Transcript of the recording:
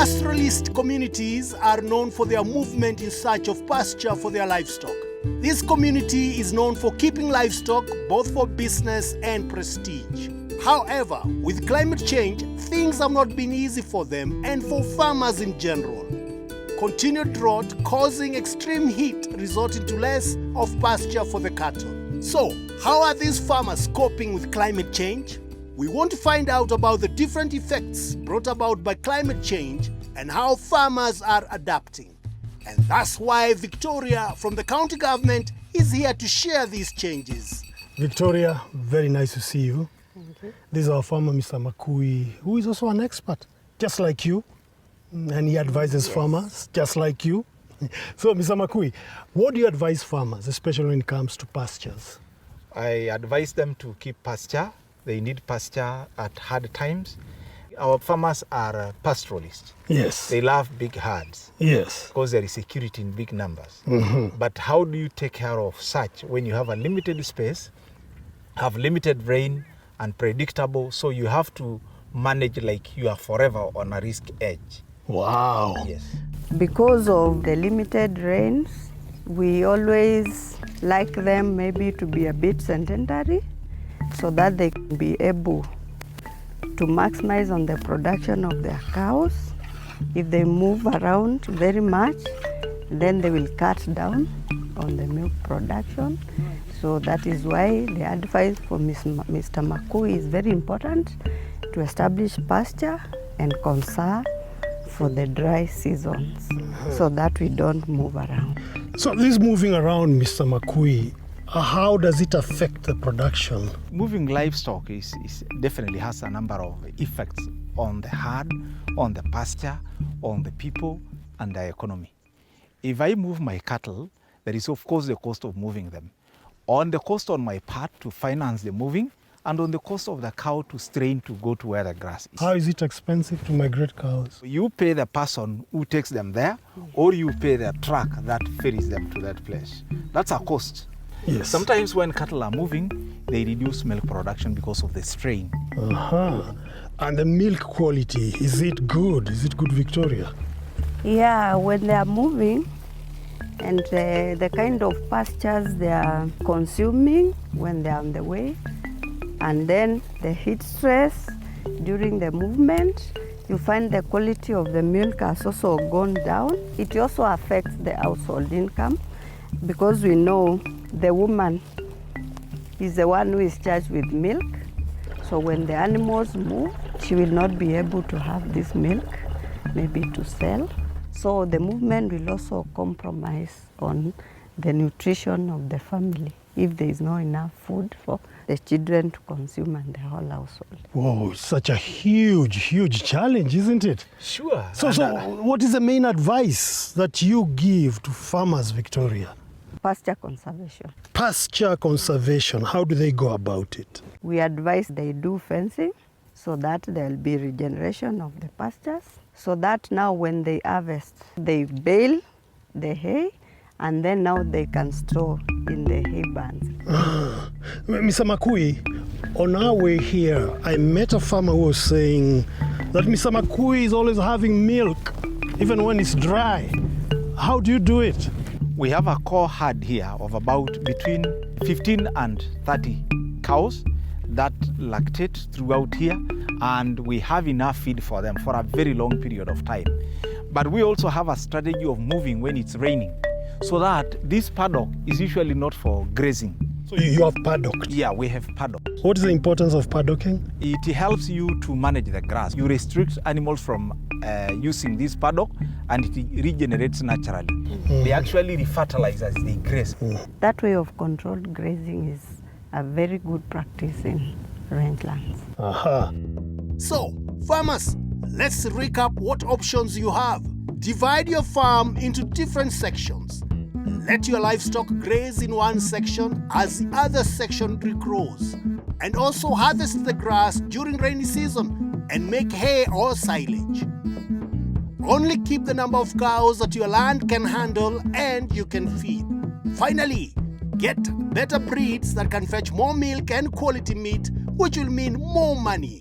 Pastoralist communities are known for their movement in search of pasture for their livestock. This community is known for keeping livestock both for business and prestige. However, with climate change, things have not been easy for them and for farmers in general. Continued drought causing extreme heat resulting to less of pasture for the cattle. So, how are these farmers coping with climate change? We want to find out about the different effects brought about by climate change and how farmers are adapting. And that's why Victoria from the county government is here to share these changes. Victoria, very nice to see you. This is our farmer, Mr. Makui, who is also an expert, just like you. And he advises farmers, just like you. So, Mr. Makui, what do you advise farmers, especially when it comes to pastures? I advise them to keep pasture. They need pasture at hard times. Our farmers are pastoralists. Yes. They love big herds. Yes. Because there is security in big numbers. Mm-hmm. But how do you take care of such when you have a limited space, have limited rain, and predictable, so you have to manage like you are forever on a risk edge. Wow. Yes. Because of the limited rains, we always like them maybe to be a bit sedentary so that they can be able to maximize on the production of their cows. If they move around very much, then they will cut down on the milk production. So that is why the advice for Mr. Makui is very important to establish pasture and conserve for the dry seasons so that we don't move around. So this moving around, Mr. Makui, how does it affect the production? Moving livestock is definitely has a number of effects on the herd, on the pasture, on the people, and the economy. If I move my cattle, there is of course the cost of moving them. On the cost on my part to finance the moving, and on the cost of the cow to strain to go to where the grass is. How is it expensive to migrate cows? You pay the person who takes them there, or you pay the truck that ferries them to that place. That's a cost. Yes. Sometimes when cattle are moving, they reduce milk production because of the strain. And the milk quality, is it good? Is it good, Victoria? Yeah, when they are moving, and the kind of pastures they are consuming when they are on the way, and then the heat stress during the movement, you find the quality of the milk has also gone down. It also affects the household income because we know the woman is the one who is charged with milk. So when the animals move, she will not be able to have this milk, maybe to sell. So the movement will also compromise on the nutrition of the family if there is not enough food for the children to consume and the whole household. Whoa, such a huge challenge, isn't it? Sure. So what is the main advice that you give to farmers, Victoria? Pasture conservation. Pasture conservation, how do they go about it? We advise they do fencing so that there will be regeneration of the pastures, so that now when they harvest, they bale the hay, and then now they can store in the hay barns. Mr. Makui, on our way here, I met a farmer who was saying that Mr. Makui is always having milk, even when it's dry. How do you do it? We have a core herd here of about between 15 and 30 cows that lactate throughout here, and we have enough feed for them for a very long period of time. But we also have a strategy of moving when it's raining, so that this paddock is usually not for grazing. So you have paddock? Yeah, we have paddock. What is the importance of paddocking? It helps you to manage the grass. You restrict animals from using this paddock, and it regenerates naturally. They actually refertilize as they graze. That way of controlled grazing is a very good practice in rangelands. So, farmers, let's recap what options you have. Divide your farm into different sections. Let your livestock graze in one section as the other section regrows. And also harvest the grass during rainy season and make hay or silage. Only keep the number of cows that your land can handle and you can feed. Finally, get better breeds that can fetch more milk and quality meat, which will mean more money.